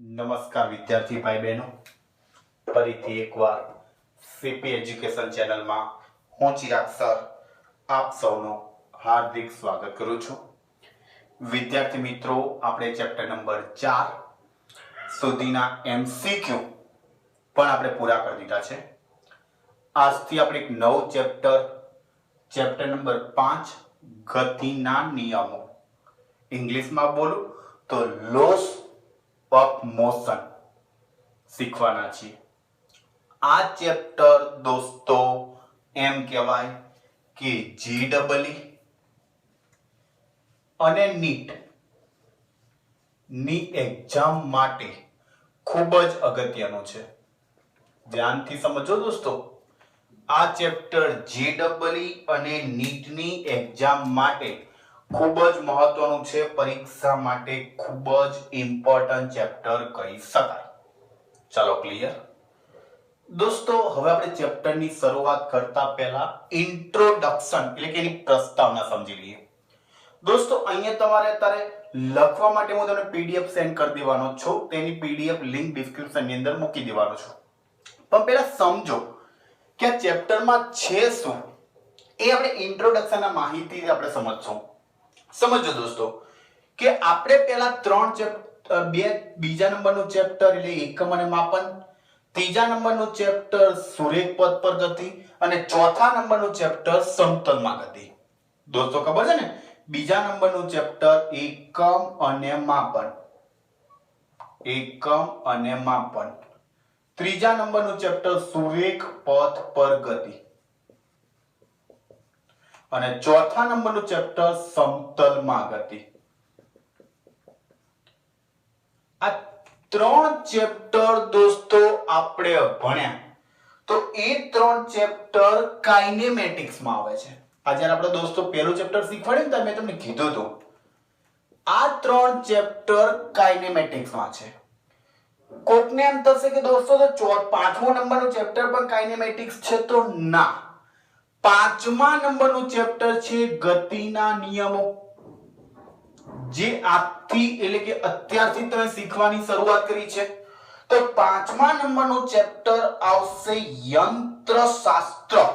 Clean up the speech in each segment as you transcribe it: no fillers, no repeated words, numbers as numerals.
નમસ્કાર વિદ્યાર્થી ભાઈ બહેનો, ફરીથી એકવાર સીપી એજ્યુકેશન ચેનલમાં હું ચિરાગ સર આપ સૌનો હાર્દિક સ્વાગત કરું છું. વિદ્યાર્થી મિત્રો, આપણે ચેપ્ટર નંબર 4 સુધીના MCQ પણ આપણે પૂરા કરી દીધા છે. આજથી આપણે એક નવું ચેપ્ટર નંબર 5 ગતિના નિયમો, ઇંગ્લિશમાં બોલું તો લોસ ઓફ મોશન શીખવાના છીએ. આ ચેપ્ટર દોસ્તો એમ કહેવાય કે GEE અને નીટ ની એક્ઝામ માટે ખૂબ જ અગત્યનું છે. ધ્યાનથી સમજો દોસ્તો, આ ચેપ્ટર GEE અને નીટની એક્ઝામ માટે ખૂબ જ મહત્વનું છે. પરીક્ષા માટે ખૂબ જ ઇમ્પોર્ટન્ટ ચેપ્ટર કહી શકાય. ચાલો ક્લિયર દોસ્તો. હવે આપણે ચેપ્ટરની શરૂઆત કરતા પહેલા ઇન્ટ્રોડક્શન એટલે કે એની પ્રસ્તાવના સમજી લઈએ. દોસ્તો, અહીંયા તમારે અત્યારે લખવા માટે હું તમને PDF સેન્ડ કરી દેવાનો છું. તેની PDF લિંક ડિસ્ક્રિપ્શનની અંદર મૂકી દેવાનો છું. પણ પહેલા સમજો કે આ ચેપ્ટરમાં છે શું, એ આપણે ઇન્ટ્રોડક્શનના માહિતી આપણે સમજશું. સમજો દોસ્તો કે આપણે પહેલા બીજા નંબરનું ચેપ્ટર એટલે એકમ અને માપન, ત્રીજા નંબરનું ચેપ્ટર સુરેખ પથ પર ગતિ અને ચોથા નંબરનું ચેપ્ટર સમતલમાં ગતિ. દોસ્તો ખબર છે ને, બીજા નંબરનું ચેપ્ટર એકમ અને માપન, ત્રીજા નંબરનું ચેપ્ટર સુરેખ પથ પર ગતિ અને ચોથા નંબરનું ચેપ્ટર સમતલમાં ગતિ. આ ત્રણ ચેપ્ટર દોસ્તો આપણે ભણ્યા તો એ ત્રણ ચેપ્ટર કાઇનેમેટિક્સ માં આવે છે. આ જ્યારે આપણે દોસ્તો પહેલું ચેપ્ટર શીખવાડ્યું ને, મેં તમને કીધું હતું આ ત્રણ ચેપ્ટર કાઇનેમેટિક્સ માં છે. કોકને એમ થશે કે દોસ્તો તો પાંચમો નંબરનું ચેપ્ટર પણ કાઇનેમેટિક્સ છે, તો ના. પાંચમા નંબરનું ચેપ્ટર છે ગતિના નિયમો, જે આજથી એટલે કે અત્યારથી તમે શીખવાની શરૂઆત કરી છે. તો પાંચમા નંબરનું ચેપ્ટર આવશે યંત્રશાસ્ત્ર.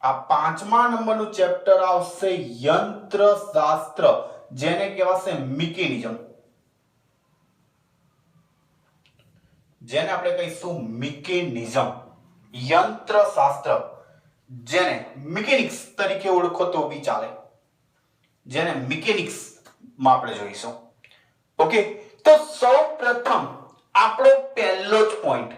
આ પાંચમા નંબરનું ચેપ્ટર આવશે યંત્રશાસ્ત્ર, જેને કહેવાશે મિકેનિઝમ, જેને આપણે કહીશું મિકેનિઝમ, યંત્રશાસ્ત્ર, જેને મિકેનિક્સ તરીકે ઓળખો તો બી ચાલે, જેને મિકેનિક્સ માં આપણે જોઈશું. ઓકે, તો સૌપ્રથમ આપણો પહેલો જ પોઈન્ટ,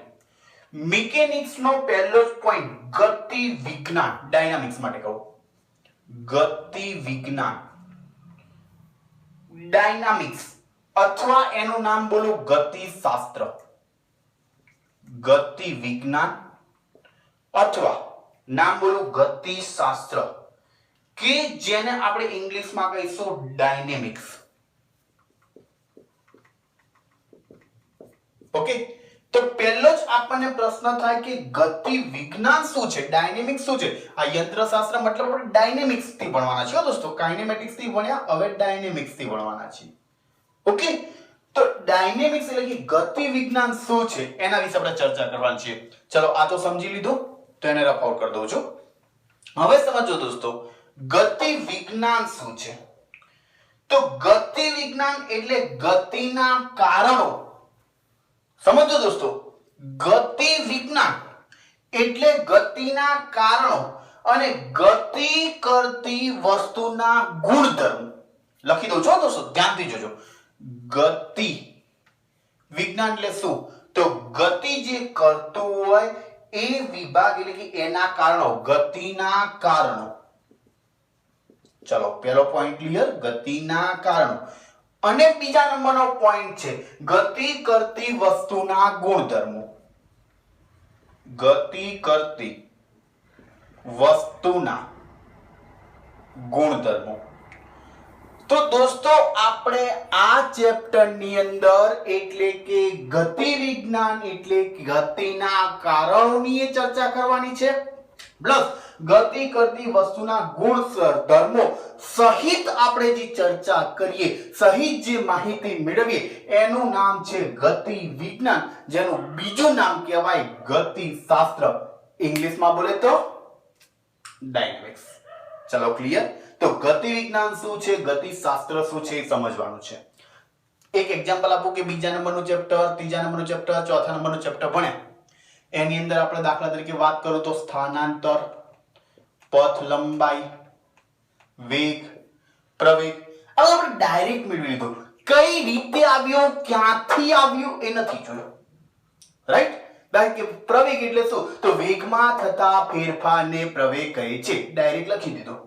મિકેનિક્સ નો પહેલો જ પોઈન્ટ ગતિ વિજ્ઞાન, ડાયનામિક્સ માટે કહું, ગતિ વિજ્ઞાન, ડાયનામિક્સ અથવા એનું નામ બોલું ગતિશાસ્ત્ર, ગતિ વિજ્ઞાન અથવા નામ બોલું ગતિશાસ્ત્ર, કે જેને આપણે ઇંગ્લિશમાં કહીશું ડાયનેમિક્સ. ઓકે, તો પહેલો જ આપણને પ્રશ્ન થાય કે ગતિ વિજ્ઞાન શું છે, ડાયનેમિક્સ શું છે. આ યંત્રશાસ્ત્ર મતલબ આપણે ડાયનેમિક્સ થી ભણવાના છે દોસ્તો. કાઇનેમેટિક્સ થી ભણ્યા, હવે ડાયનેમિક્સ થી ભણવાના છે. ઓકે, તો ડાયનેમિક્સ એટલે કે ગતિ વિજ્ઞાન શું છે એના વિશે આપણે ચર્ચા કરવાની છે. ચલો, આ તો સમજી લીધું, તો એને રફ આઉટ કરી દઉં છું. હવે સમજો દોસ્તો, ગતિ વિજ્ઞાન શું છે. તો ગતિ વિજ્ઞાન એટલે ગતિના કારણો. સમજો દોસ્તો, ગતિ વિજ્ઞાન એટલે ગતિના કારણો અને ગતિ કરતી વસ્તુના ગુણધર્મો. લખી દઉં છો દોસ્તો, ધ્યાનથી જોજો. ગતિ વિજ્ઞાન એટલે શું? તો ગતિ જે કરતું હોય એ વિભાગ એટલે કે એના કારણો, ગતિના કારણો. ચલો, પહેલો પોઈન્ટ ક્લિયર, ગતિના કારણો. અને બીજા નંબરનો પોઈન્ટ છે ગતિ કરતી વસ્તુના ગુણધર્મો. ગતિ કરતી વસ્તુના ગુણધર્મો. તો દોસ્તો, આપણે આ ચેપ્ટરની અંદર એટલે કે ગતિ વિજ્ઞાન એટલે ગતિના કારણોની ચર્ચા કરવાની છે. પ્લસ ગતિ કરતી વસ્તુના ગુણ ધર્મો સહિત આપણે જે ચર્ચા કરીએ, સહિત જે માહિતી મેળવીએ એનું નામ છે ગતિ વિજ્ઞાન, જેનું બીજું નામ કહેવાય ગતિશાસ્ત્ર, ઇંગ્લિશમાં બોલે તો ડાયનેમિક્સ. ચલો ક્લિયર? તો ગતિ વિજ્ઞાન શું છે, ગતિશાસ્ત્ર શું છે એ સમજવાનું છે. એક એક્ઝામ્પલ આપું કે બીજા નંબરનું ચેપ્ટર, ત્રીજા નંબરનું ચેપ્ટર, ચોથા નંબરનું ચેપ્ટર ભણ્યા, એની અંદર આપણે દાખલા તરીકે વાત કરું તો સ્થાનાંતર, પથ લંબાઈ, વેગ, પ્રવેગ, હવે આપણે ડાયરેક્ટ મેળવી લીધું. કઈ રીતે આવ્યો, ક્યાંથી આવ્યું એ નથી જોયું, રાઈટ? ડાયરેક્ટ પ્રવેગ એટલે શું? તો વેગમાં થતા ફેરફારને પ્રવેગ કહે છે, ડાયરેક્ટ લખી દીધો.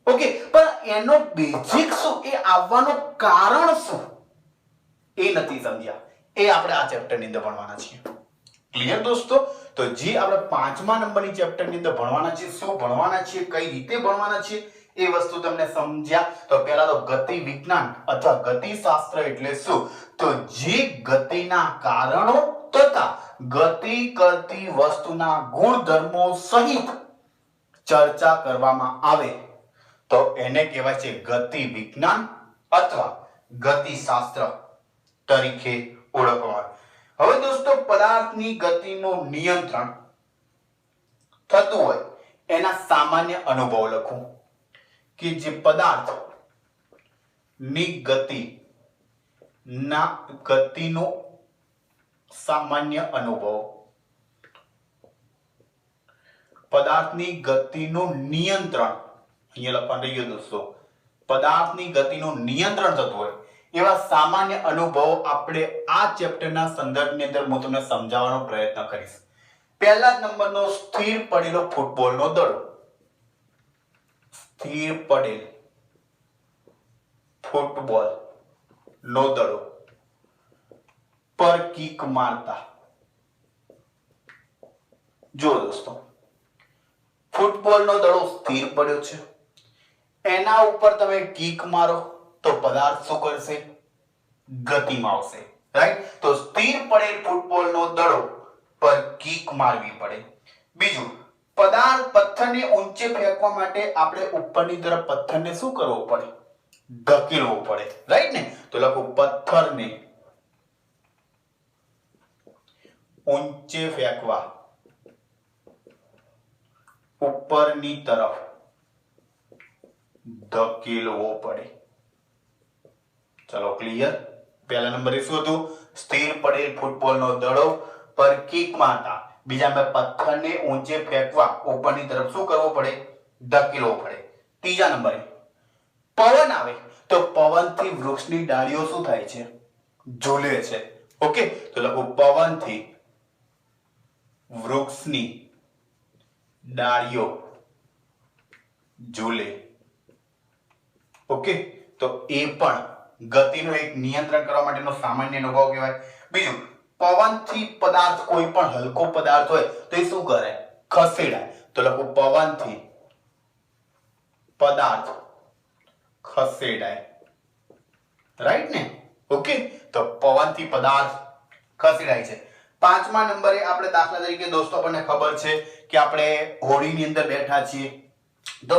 ઓકે, પણ એનો બેઝિક શું, એ આવવાનું કારણ શું એ નથી સમજ્યા. એ આપણે આ ચેપ્ટર ની અંદર ભણવાના છીએ. ક્લિયર દોસ્તો? તો જે આપણે 5મા નંબરની ચેપ્ટર ની અંદર ભણવાના છે, શું ભણવાના છે, કઈ રીતે ભણવાના છે એ વસ્તુ તમને સમજ્યા. તો પહેલા તો ગતિ વિજ્ઞાન અથવા ગતિશાસ્ત્ર એટલે શું? તો જે ગતિના કારણો તથા ગતિ કરતી વસ્તુના ગુણધર્મો સહિત ચર્ચા કરવામાં આવે તો એને કહેવાય છે ગતિ વિજ્ઞાન અથવા ગતિશાસ્ત્ર તરીકે ઓળખવામાં. હવે દોસ્તો, પદાર્થની ગતિનું નિયંત્રણ થતું હોય એના સામાન્ય અનુભવ લખું કે જે પદાર્થ ની ગતિનો સામાન્ય અનુભવ, પદાર્થની ગતિનું નિયંત્રણ, અહીંયા લખવાનું રહ્યું દોસ્તો, પદાર્થની ગતિનું નિયંત્રણ થતું હોય એવા સામાન્ય અનુભવો આપણે આ ચેપ્ટરના સંદર્ભની અંદર હું તમને સમજાવવાનો પ્રયત્ન કરીશ. પહેલા જ નંબરનો સ્થિર પડેલો ફૂટબોલનો દડો. સ્થિર પડેલ ફૂટબોલ નો દડો પર કિક મારતા. જો દોસ્તો, ફૂટબોલનો દડો સ્થિર પડ્યો છે, એના ઉપર તમે કિક મારો તો પદાર્થ શું કરશે? ગતિમાં આવશે, રાઈટ? તો સ્થિર પડેલ ફૂટબોલનો દડો પર કિક મારવી પડે. બીજું, પદાર્થ પથ્થરને ઊંચે ફેંકવા માટે આપણે ઉપરની તરફ પથ્થરને શું કરવો પડે? ધકેલવો પડે, રાઈટ ને? તો લખો પથ્થરને ઊંચે ફેંકવા ઉપરની તરફ ધકેલવો પડે. ચલો ક્લિયર? પહેલા નંબરે શું હતું? સ્થિર પડેલ ફૂટબોલનો દડો પર કિક મારતા. બીજા નંબર, પથ્થરને ઊંચે ફેંકવા ઉપરની તરફ શું કરવો પડે? ધકેલવો પડે. ત્રીજા નંબરે, પવન આવે તો પવનથી વૃક્ષની ડાળીઓ શું થાય છે? ઝૂલે છે. ઓકે, તો લખો પવનથી વૃક્ષની ડાળીઓ ઝૂલે. ઓકે, તો એ પણ ગતિનું એક નિયંત્રણ કરવા માટેનો સામાન્ય અનુભવ કહેવાય. બીજું, પવનથી પદાર્થ, કોઈ પણ હલકો પદાર્થ હોય તો એ શું કરે? ખસેડાય. તો લખો પવનથી પદાર્થ ખસેડાય, રાઈટ ને? ઓકે, તો પવનથી પદાર્થ ખસેડાય છે. 5મા નંબરે આપણે દાખલા તરીકે દોસ્તો આપણને ખબર છે કે આપણે હોડીની અંદર બેઠા છીએ, તો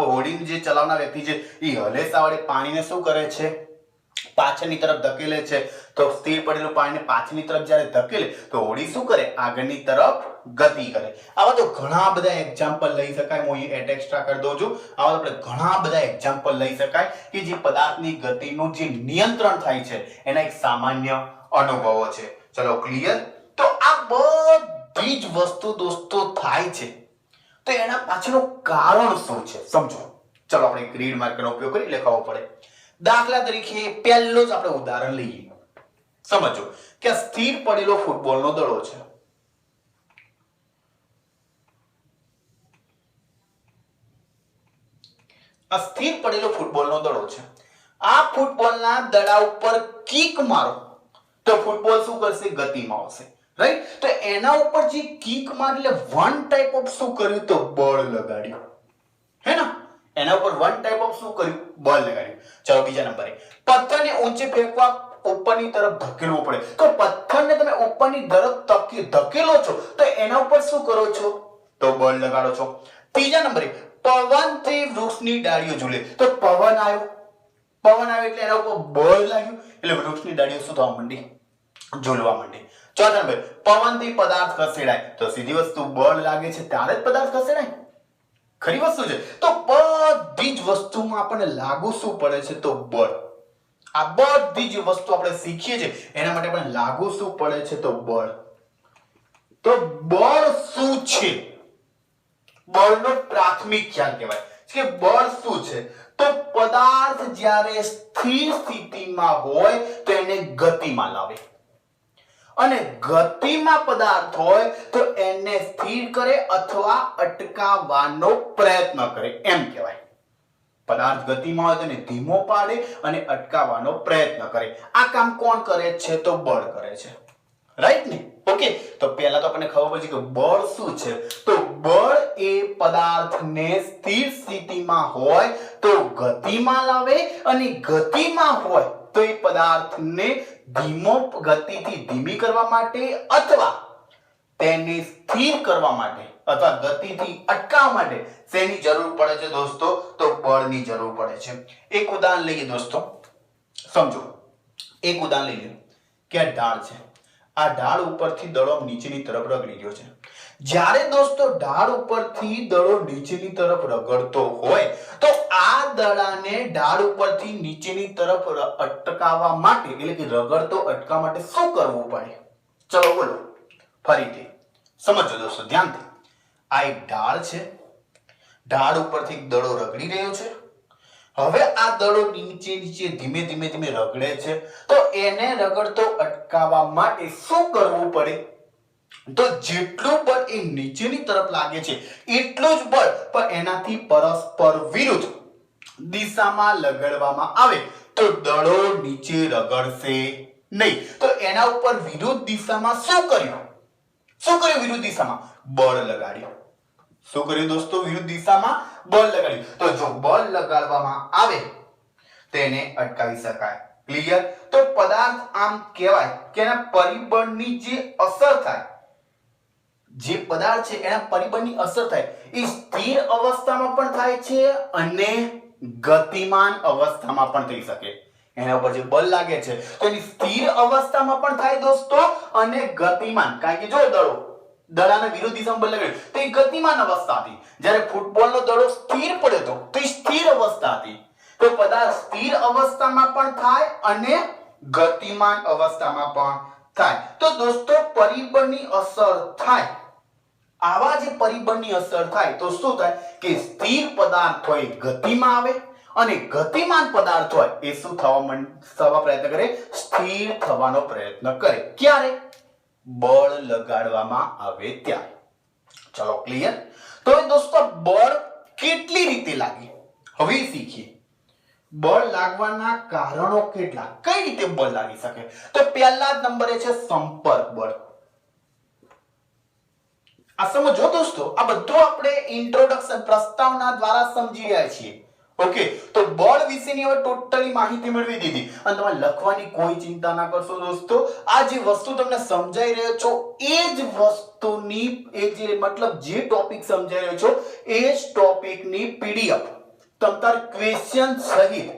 હોડીને જે ચલાવનાર વ્યક્તિ છે એ હલેસા વડે પાણીને શું કરે છે? પાછળની તરફ ધકેલે છે. તો સ્થિર પડેલું પાણીને પાછળની તરફ જ્યારે ધકેલે તો હોડી શું કરે? આગળની તરફ ગતિ કરે. આવા તો ઘણા બધા એક્ઝામ્પલ લઈ શકાય. હું અહીં એટ એક્સ્ટ્રા કરી દઉં છું. આવા આપણે ઘણા બધા એક્ઝામ્પલ લઈ શકાય કે જે પદાર્થની ગતિનું જે નિયંત્રણ થાય છે એના એક સામાન્ય અનુભવો છે. ચલો ક્લિયર? તો આ બધી જ વસ્તુ દોસ્તો થાય છે તો એના પાછળનું કારણ શું છે સમજો. ચલો આપણે ગ્રીડ માર્કરનો ઉપયોગ કરી લખાવવો પડે. દાખલા તરીકે પહેલો જ આપણે ઉદાહરણ લઈએ. સમજો કે આ સ્થિર પડેલો ફૂટબોલનો દડો છે. આ સ્થિર પડેલો ફૂટબોલનો દડો છે. આ ફૂટબોલના દડા ઉપર કિક મારો તો ફૂટબોલ શું કરશે? ગતિમાં આવશે, રાઈટ? તો એના ઉપર જે કિક મારી એટલે વન ટાઈપ ઓફ શું કર્યું? તો બળ લગાડ્યું, હે ને? એના ઉપર વન ટાઈપ ઓફ શું કર્યું? બળ લગાડ્યું. ચલો બીજા નંબરે, પથ્થરને ઊંચે ફેંકવા ઉપરની તરફ ધકેલવો પડે. તો પથ્થરને તમે ઉપરની તરફ ધકેલો છો તો એના ઉપર શું કરો છો? તો બળ લગાડો છો. ત્રીજા નંબરે પવનથી વૃક્ષની ડાળીઓ ઝૂલે, તો પવન આવ્યો એટલે એના ઉપર બળ લાગ્યું એટલે વૃક્ષની ડાળીઓ શું થવા માંડી? ઝૂલવા માંડી. ચોથા નંબર પવનથી પદાર્થ ખસેડાય, તો સીધી વસ્તુ બળ લાગે છે ત્યારે જ પદાર્થ ખસેડાય. ખરી વસ્તુ છે. તો બધી જ વસ્તુમાં આપણને લાગુ શું પડે છે? તો બળ. આ બધી જ વસ્તુ આપણે શીખીએ છીએ એના માટે પણ લાગુ શું પડે છે? તો બળ. તો બળ શું છે? બળનો પ્રાથમિક ખ્યાલ કહેવાય કે બળ શું છે? તો પદાર્થ જ્યારે સ્થિર સ્થિતિમાં હોય તો એને ગતિમાં લાવે, અને ગતિમાં પદાર્થ હોય તો એને સ્થિર કરે અથવા અટકાવવાનો પ્રયત્ન કરે, એમ કહેવાય. પદાર્થ ગતિમાં હોય તો એને ધીમો પાડે અને અટકાવવાનો પ્રયત્ન કરે. આ કામ કોણ કરે છે? તો બળ કરે છે. રાઈટ ને? ઓકે, તો પહેલા તો આપણને ખબર પડી કે બળ શું છે. તો બળ એ પદાર્થને સ્થિર સ્થિતિમાં હોય તો ગતિમાં લાવે, અને ગતિમાં હોય તો એ પદાર્થને ધીમો ગતિથી ધીમી કરવા માટે અથવા તેને સ્થિર કરવા માટે અથવા ગતિથી અટકાવવા માટે શેની જરૂર પડે છે દોસ્તો? તો બળની જરૂર પડે છે. એક ઉદાહરણ લઈએ દોસ્તો, સમજો. એક ઉદાહરણ લઈ લો કે આ ઢાળ છે. આ ઢાળ ઉપરથી દડો નીચેની તરફ રગડી રહ્યો છે. જ્યારે દોસ્તો ઢાળ ઉપરથી દડો નીચેની તરફ રગડતો હોય તો આ દડાને ઢાળ ઉપરથી નીચેની તરફ અટકાવવા માટે એટલે કે રગડતો અટકાવવા માટે શું કરવું પડે? ચલો બોલો ફરીથી સમજો દોસ્તો ધ્યાનથી. આ એક ઢાળ છે. ઢાળ ઉપરથી દડો રગડી રહ્યો છે. હવે આ દડો નીચે ધીમે ધીમે રગડે છે. તો એને રગડતો અટકાવવા માટે શું કરવું પડે? તો જેટલું બળ એ નીચેની તરફ લાગે છે એટલું જ બળ પણ એનાથી પરસ્પર વિરુદ્ધ દિશામાં લગાડવામાં આવે તો દડો નીચે રગડશે નહીં. તો એના ઉપર વિરુદ્ધ દિશામાં શું કર્યું? વિરુદ્ધ દિશામાં બળ લગાડ્યું. શું કર્યું દોસ્તો? વિરુદ્ધ દિશામાં બળ લગાડ્યું. તો જો બળ લગાડવામાં આવે તેને અટકાવી શકાય. ક્લિયર? તો પદાર્થ આમ કહેવાય કે એના પરિબળની જે અસર થાય, જે પદાર્થ છે એના પરિબળની અસર થાય એ સ્થિર અવસ્થામાં પણ થાય છે અને ગતિમાન અવસ્થામાં પણ થઈ શકે. એના ઉપર જે બળ લાગે છે તો એની સ્થિર અવસ્થામાં પણ થાય દોસ્તો અને ગતિમાન. કારણ કે જો દડાના વિરુદ્ધ દિશામાં બળ લાગે તો એ ગતિમાન અવસ્થા હતી. જ્યારે ફૂટબોલનો દડો સ્થિર પડ્યો હતો તો એ સ્થિર અવસ્થા હતી. તો પદાર્થ સ્થિર અવસ્થામાં પણ થાય અને ગતિમાન અવસ્થામાં પણ થાય. તો દોસ્તો પરિબળની અસર થાય, આવા જે પરિબળની અસર થાય તો શું થાય કે સ્થિર પદાર્થ હોય ગતિમાં આવે અને ગતિમાન પદાર્થ હોય એ શું થવા પ્રયત્ન કરે? સ્થિર થવાનો પ્રયત્ન કરે. ક્યારે? બળ લગાડવામાં આવે ત્યારે. ચલો ક્લિયર? તો દોસ્તો બળ કેટલી રીતે લાગે હવે શીખીએ. બળ લાગવાના કારણો કેટલા, કઈ રીતે બળ લાગી શકે? તો પહેલા જ નંબરે છે સંપર્ક બળ. આ સમજો દોસ્તો, આ બધું આપણે ઇન્ટ્રોડક્શન પ્રસ્તાવના દ્વારા સમજી રહ્યા છીએ. ઓકે, તો બળ વિશેની હવે ટોટલી માહિતી મેળવી દીધી અને તમારે લખવાની કોઈ ચિંતા ના કરશો દોસ્તો. આ જે વસ્તુ તમને સમજાઈ રહ્યો છો એ જ વસ્તુની જે ટોપિક સમજાઈ રહ્યો છો એ જ ટોપિકની પીડીએફ તમાર ક્વેશ્ચન સહિત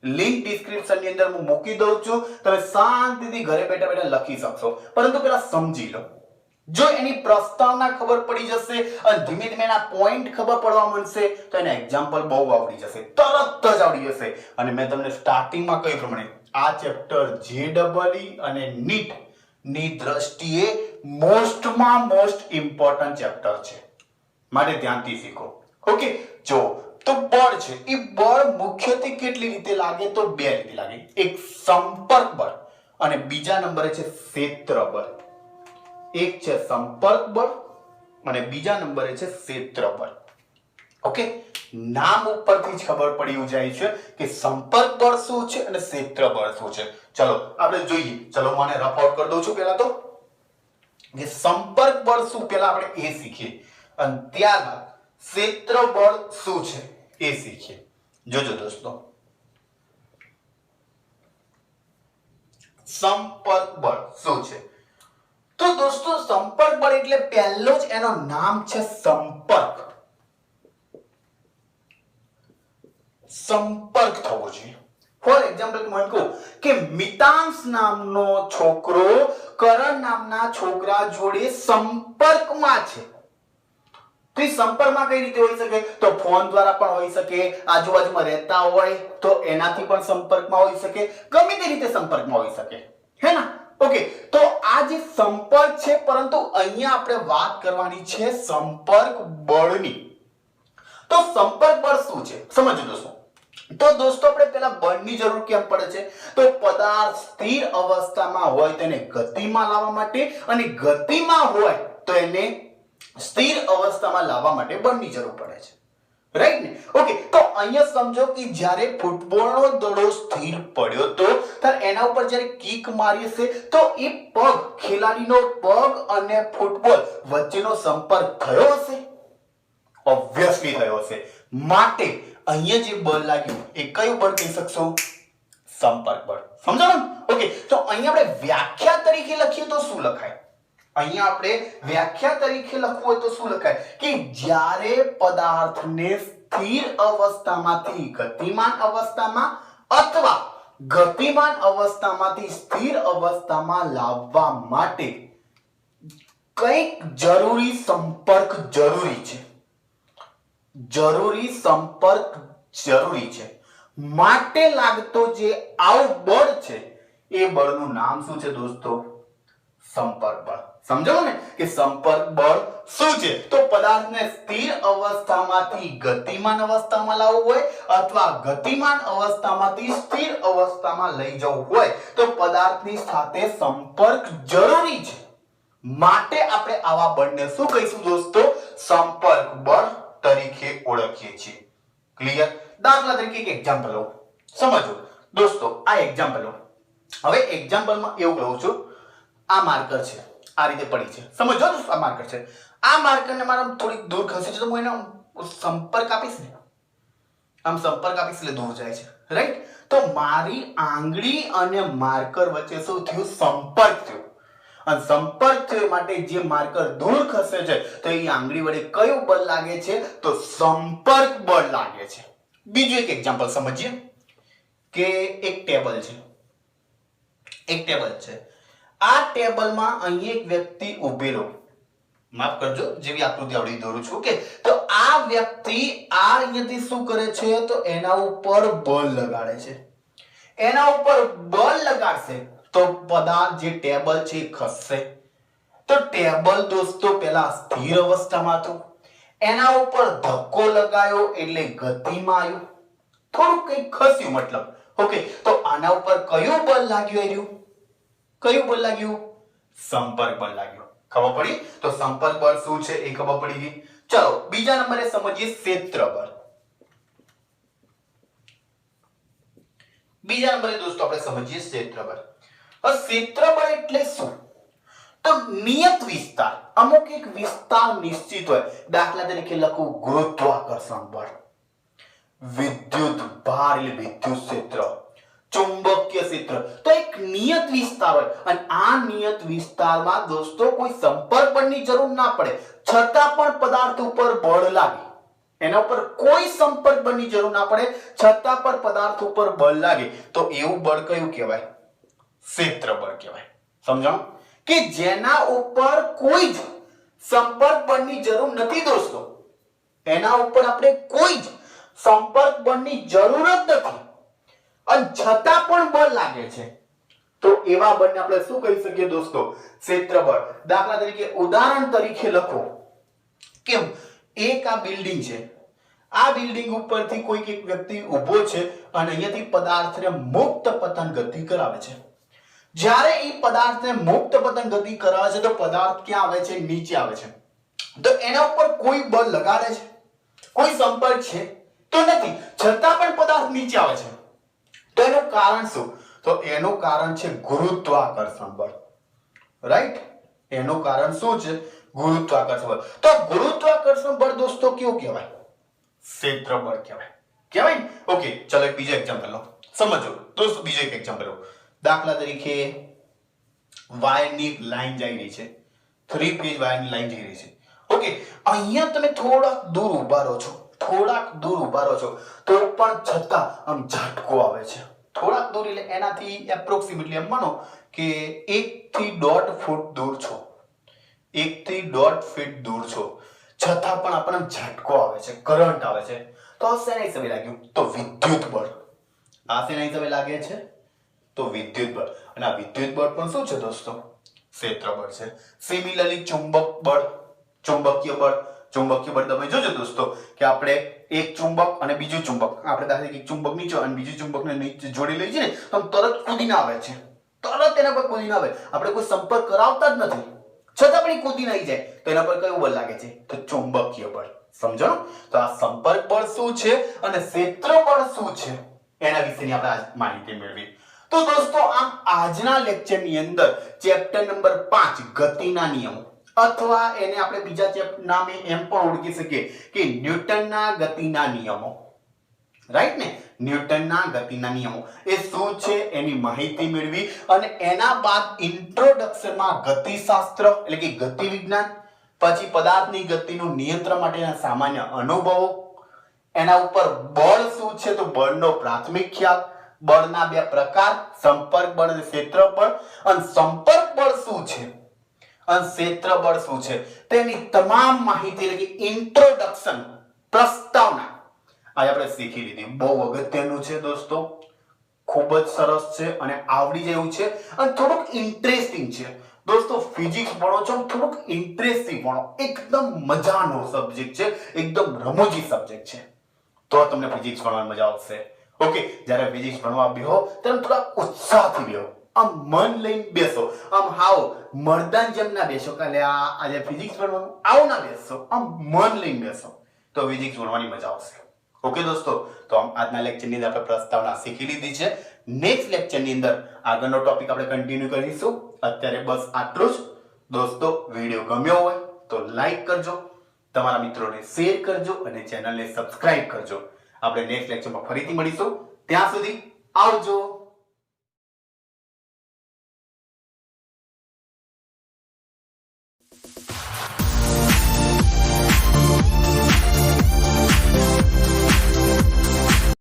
લિંક ડિસ્ક્રિપ્શન ની અંદર હું મૂકી દઉં છું. તમે શાંતિથી ઘરે બેઠા લખી શકશો, પરંતુ પેલા સમજી લો. જો એની પ્રસ્તાવના ખબર પડી જશે અને ધીમે ધીમે એના પોઈન્ટ ખબર પડવા માંડશે તો એને એક્ઝામ્પલ બહુ આવડી જશે, તરત જ આવડી જશે. અને મેં તમને સ્ટાર્ટિંગમાં કહ્યું પ્રમાણે આ ચેપ્ટર JEE અને NEET ની દ્રષ્ટિએ મોસ્ટમાં મોસ્ટ ઇમ્પોર્ટન્ટ ચેપ્ટર છે, માટે ધ્યાનથી શીખો. ઓકે, જો તો બળ છે એ બળ મુખ્યત્વે કેટલી રીતે લાગે? તો બે રીતે લાગે. એક સંપર્ક બળ અને બીજા નંબરે છે ક્ષેત્ર બળ. એક છે સંપર્ક બળ અને બીજા નંબરે છે ક્ષેત્ર બળ. ઓકે, નામ ઉપરથી જ ખબર પડી જાય છે કે સંપર્ક બળ શું છે અને ક્ષેત્ર બળ શું છે. ચલો આપણે જોઈએ. ચલો મને રફ આઉટ કરી દઉં છું. પહેલા તો કે સંપર્ક બળ શું પહેલા આપણે એ શીખીએ અને ત્યારબાદ ક્ષેત્ર બળ શું છે એ શીખીએ. જોજો દોસ્તો, સંપર્ક બળ શું છે? તો દોસ્તો સંપર્ક બળ એટલે પહેલો જ એનો નામ છે સંપર્ક. સંપર્ક થવો જોઈએ. ફોર એક્ઝામ્પલ હું કહું કે મિતાંશ નામનો છોકરો કરણ નામના છોકરા જોડે સંપર્કમાં છે. તો એ સંપર્કમાં કઈ રીતે હોઈ શકે? તો ફોન દ્વારા પણ હોઈ શકે, આજુબાજુમાં રહેતા હોય તો એનાથી પણ સંપર્કમાં હોઈ શકે, ગમે તે રીતે સંપર્કમાં હોઈ શકે, હે ના? ઓકે, તો આ જે સંપર્ક છે, પરંતુ અહીંયા આપણે વાત કરવાની છે સંપર્ક બળની. તો સંપર્ક બળ શું છે સમજો દોસ્તો. તો દોસ્તો આપણે પહેલા બળની જરૂર કેમ પડે છે? તો પદાર્થ સ્થિર અવસ્થામાં હોય તેને ગતિમાં લાવવા માટે, અને ગતિમાં હોય તો એને સ્થિર અવસ્થામાં લાવવા માટે બળની જરૂર પડે છે. રાઈટ ને? ઓકે, તો અહીંયા સમજો કે જ્યારે ફૂટબોલનો દડો સ્થિર પડ્યો તો ત્યારે એના ઉપર જ્યારે કિક મારી હશે તો એ પગ, ખેલાડીનો પગ અને ફૂટબોલ વચ્ચેનો સંપર્ક થયો હશે? ઓબ્વિયસલી થયો હશે. માટે અહીંયા જે બળ લાગ્યું એ કયું બળ કહી શકશો? સંપર્ક બળ. સમજાણું? ઓકે, તો અહીંયા આપણે વ્યાખ્યા તરીકે લખીએ તો શું લખાય? અહીંયા આપણે વ્યાખ્યા તરીકે લખવું હોય તો શું લખાય? કે જ્યારે પદાર્થને સ્થિર અવસ્થામાંથી ગતિમાન અવસ્થામાં અથવા ગતિમાન અવસ્થામાંથી સ્થિર અવસ્થામાં લાવવા માટે કંઈક જરૂરી સંપર્ક જરૂરી છે. જરૂરી સંપર્ક જરૂરી છે. માટે લાગતો જે આવું બળ છે એ બળનું નામ શું છે દોસ્તો? સંપર્ક બળ. સમજો ને કે સંપર્ક બળ શું છે? તો પદાર્થને સ્થિર અવસ્થામાંથી ગતિમાન અવસ્થામાં લાવવું હોય અથવા ગતિમાન અવસ્થામાંથી સ્થિર અવસ્થામાં લઈ જવું હોય તો પદાર્થની સાથે સંપર્ક જરૂરી છે. માટે આપણે આવા બળને શું કહીશું દોસ્તો? સંપર્ક બળ તરીકે ઓળખીએ છીએ. ક્લિયર? દાખલા તરીકે એક એક્ઝામ્પલ લો, સમજો દોસ્તો. આ એક્ઝામ્પલ લો. હવે એક્ઝામ્પલમાં એવું લઉં છું, આ માર્કર છે, આ રીતે પડી છે. સમજો દોસ્તો, આ માર્કર છે. આ માર્કરને મારા થોડીક દૂર ખસેડો તો હું એનો સંપર્ક આપીશ ને, આમ સંપર્ક આપીશ એટલે દૂર જાય છે. રાઈટ? તો મારી આંગળી અને માર્કર વચ્ચે શું થયું? સંપર્ક થયો. અને સંપર્ક થયો માટે જે માર્કર દૂર ખસે છે તો એ આંગળી વડે કયું બળ લાગે છે? તો સંપર્ક બળ લાગે છે. બીજું એક એક્ઝામ્પલ સમજીએ કે એક ટેબલ છે. એક ટેબલ છે. આ ટેબલમાં અહીં એક વ્યક્તિ ઊભેલો, માફ કરજો જેવી આકૃતિ આવડી દોરું છું કે, તો આ વ્યક્તિ આ અહીંયાથી શું કરે છે? તો એના ઉપર બળ લગાડે છે. એના ઉપર બળ લગાડશે તો પદાર્થ જે ટેબલ છે એ ખસશે. તો ટેબલ દોસ્તો પહેલા સ્થિર અવસ્થામાં હતું, એના ઉપર ધક્કો લગાયો એટલે ગતિમાં આવ્યું, થોડું કંઈક ખસ્યું મતલબ. ઓકે, તો આના ઉપર કયું બળ લાગ્યું? આવ્યું કયું બળ લાગ્યું? સંપર્ક બળ લાગ્યું. ખબર પડી? તો સંપર્ક બળ શું છે એ ખબર પડી ગઈ. ચલો બીજા નંબરે સમજીએ ક્ષેત્ર બળ. બીજા નંબરે દોસ્તો આપણે સમજીએ ક્ષેત્ર બળ. હવે ક્ષેત્ર બળ એટલે શું? તો નિયત વિસ્તાર, અમુક એક વિસ્તાર નિશ્ચિત હોય. દાખલા તરીકે લખું ગુરુત્વાકર્ષણ બળ, વિદ્યુત ભાર એટલે વિદ્યુત ક્ષેત્ર, ચુંબકીય ક્ષેત્ર. તો એક નિયત વિસ્તાર હોય અને આ નિયત વિસ્તારમાં દોસ્તો કોઈ સંપર્ક બળની જરૂર ના પડે, છતાં પણ પદાર્થ ઉપર બળ લાગે. એના ઉપર કોઈ સંપર્ક બળની જરૂર ના પડે, છતાં પણ પદાર્થ ઉપર બળ લાગે તો એવું બળ કયું કહેવાય? ક્ષેત્ર બળ કહેવાય. સમજાણું? કે જેના ઉપર કોઈ જ સંપર્ક બળની જરૂર નથી દોસ્તો. એના ઉપર આપણે કોઈ જ સંપર્ક બળની જરૂર જ નથી અને છતાં પણ બળ લાગે છે તો એવા બળને આપણે શું કહી શકીએ દોસ્તો? ક્ષેત્ર બળ. દાખલા તરીકે ઉદાહરણ તરીકે લખો કે એક આ બિલ્ડિંગ છે, આ બિલ્ડિંગ ઉપરથી કોઈક એક વ્યક્તિ ઊભો છે અને અહીંયાથી પદાર્થને મુક્ત પતન ગતિ કરાવે છે. જ્યારે એ પદાર્થને મુક્ત પતન ગતિ કરાવે છે તો પદાર્થ ક્યાં આવે છે? નીચે આવે છે. તો એના ઉપર કોઈ બળ લગાડે છે? કોઈ સંપર્ક છે તો નથી, છતાં પણ પદાર્થ નીચે આવે છે. તો એનું કારણ શું? તો એનું કારણ છે ગુરુત્વાકર્ષણ બળ. રાઈટ? એનું કારણ શું છે? ગુરુત્વાકર્ષણ બળ. તો ગુરુત્વાકર્ષણ બળ દોસ્તો કેવું કહેવાય? ક્ષેત્ર બળ કહેવાય. કહેવાય ને? ઓકે, ચલો એક બીજો એક્ઝામ્પલ લો. સમજો દોસ્તો, બીજો એક એક્ઝામ્પલ લો. દાખલા તરીકે વાયરની લાઈન જઈ રહી છે, 3 ફેઝ વાયરની લાઈન જઈ રહી છે. ઓકે, અહીંયા તમે થોડાક દૂર ઊભા રહો છો, તો પણ છતાં આમ ઝાટકો આવે છે. થોડાક દૂર એટલે એનાથી એપ્રોક્સિમેટલી એમ માનો કે 1 થી 1.5 ફૂટ દૂર છો, 1 થી 1.5 ફીટ દૂર છો, છતાં પણ આપણને ઝાટકો આવે છે, કરંટ આવે છે. તો આ શેના હિસાબે લાગ્યું? તો વિદ્યુત બળ. આ શેના હિસાબે લાગે છે? તો વિદ્યુત બળ. અને આ વિદ્યુત બળ પણ શું છે દોસ્તો? ક્ષેત્ર બળ છે. સિમિલરલી ચુંબક બળ, ચુંબકીય બળ તમે જોજો દોસ્તો કે આપણે એક ચુંબક અને બીજું ચુંબક, આપણે દાખલા એક ચુંબક નીચે અને બીજું ચુંબકને નીચે જોડી લઈએ છીએ ને, તો તરત કૂદીને આવે છે, તરત એના પર કૂદીને આવે. આપણે કોઈ સંપર્ક કરાવતા જ નથી, છતાં પણ કૂદીને આવી જાય, તો એના પર કયું બળ લાગે છે? તો ચુંબકીય બળ. સમજો? તો આ સંપર્ક બળ શું છે અને ક્ષેત્ર બળ શું છે એના વિશેની આપણે આજ માહિતી મેળવી. તો દોસ્તો આમ આજના લેક્ચરની અંદર ચેપ્ટર નંબર 5 ગતિના નિયમો, અથવા એને આપણે બીજા ચેપ્ટર નામે એમ પણ ઓળખી શકીએ કે ન્યૂટનના ગતિના નિયમો, રાઈટ ને? ન્યૂટનના ગતિના નિયમો એ શું છે એની માહિતી મેળવી, અને એના બાદ ઇન્ટ્રોડક્શનમાં ગતિશાસ્ત્ર એટલે કે ગતિ વિજ્ઞાન, પછી પદાર્થની ગતિનું નિયંત્રણ માટેના સામાન્ય અનુભવો, એના ઉપર બળ શું છે તો બળનો પ્રાથમિક ખ્યાલ, બળના બે પ્રકાર, સંપર્ક બળ અને ક્ષેત્ર બળ, અને સંપર્ક બળ શું છે અને ક્ષેત્ર બળ શું છે તેની તમામ માહિતી એટલે કે ઇન્ટ્રોડક્શન, પ્રસ્તાવના આજે આપણે શીખી લીધી. બહુ અગત્યનું છે દોસ્તો, ખૂબ જ સરસ છે અને આવડી જાય એવું છે, અને થોડુંક ઇન્ટરેસ્ટિંગ છે દોસ્તો. ફિઝિક્સ ભણો છો, થોડુંક ઇન્ટરેસ્ટિંગ ભણો, એકદમ મજાનો સબ્જેક્ટ છે, એકદમ રમૂજી સબ્જેક્ટ છે, તો તમને ફિઝિક્સ ભણવાની મજા આવશે. ઓકે, જ્યારે ફિઝિક્સ ભણવા બેહો ત્યારે થોડા ઉત્સાહથી બેહો, આમ મન લઈને બેસો, આમ હાવ મર્દાન જેમ ના બેસો કે આજે ફિઝિક્સ ભણવાનું, આવું ના બેસો, આમ મન લઈને બેસો તો ફિઝિક્સ ભણવાની મજા આવશે. ઓકે દોસ્તો, તો આમ આજના લેક્ચરની અંદર આપણે પ્રસ્તાવના શીખી લીધી છે. નેક્સ્ટ લેક્ચરની અંદર આગળનો ટોપિક આપણે કન્ટિન્યુ કરીશું. અત્યારે બસ આટલું જ દોસ્તો. વિડીયો ગમ્યો હોય તો લાઈક કરજો, તમારા મિત્રોને શેર કરજો અને ચેનલને સબસ્ક્રાઇબ કરજો. આપણે નેક્સ્ટ લેક્ચરમાં ફરીથી મળીશું. ત્યાં સુધી આવજો.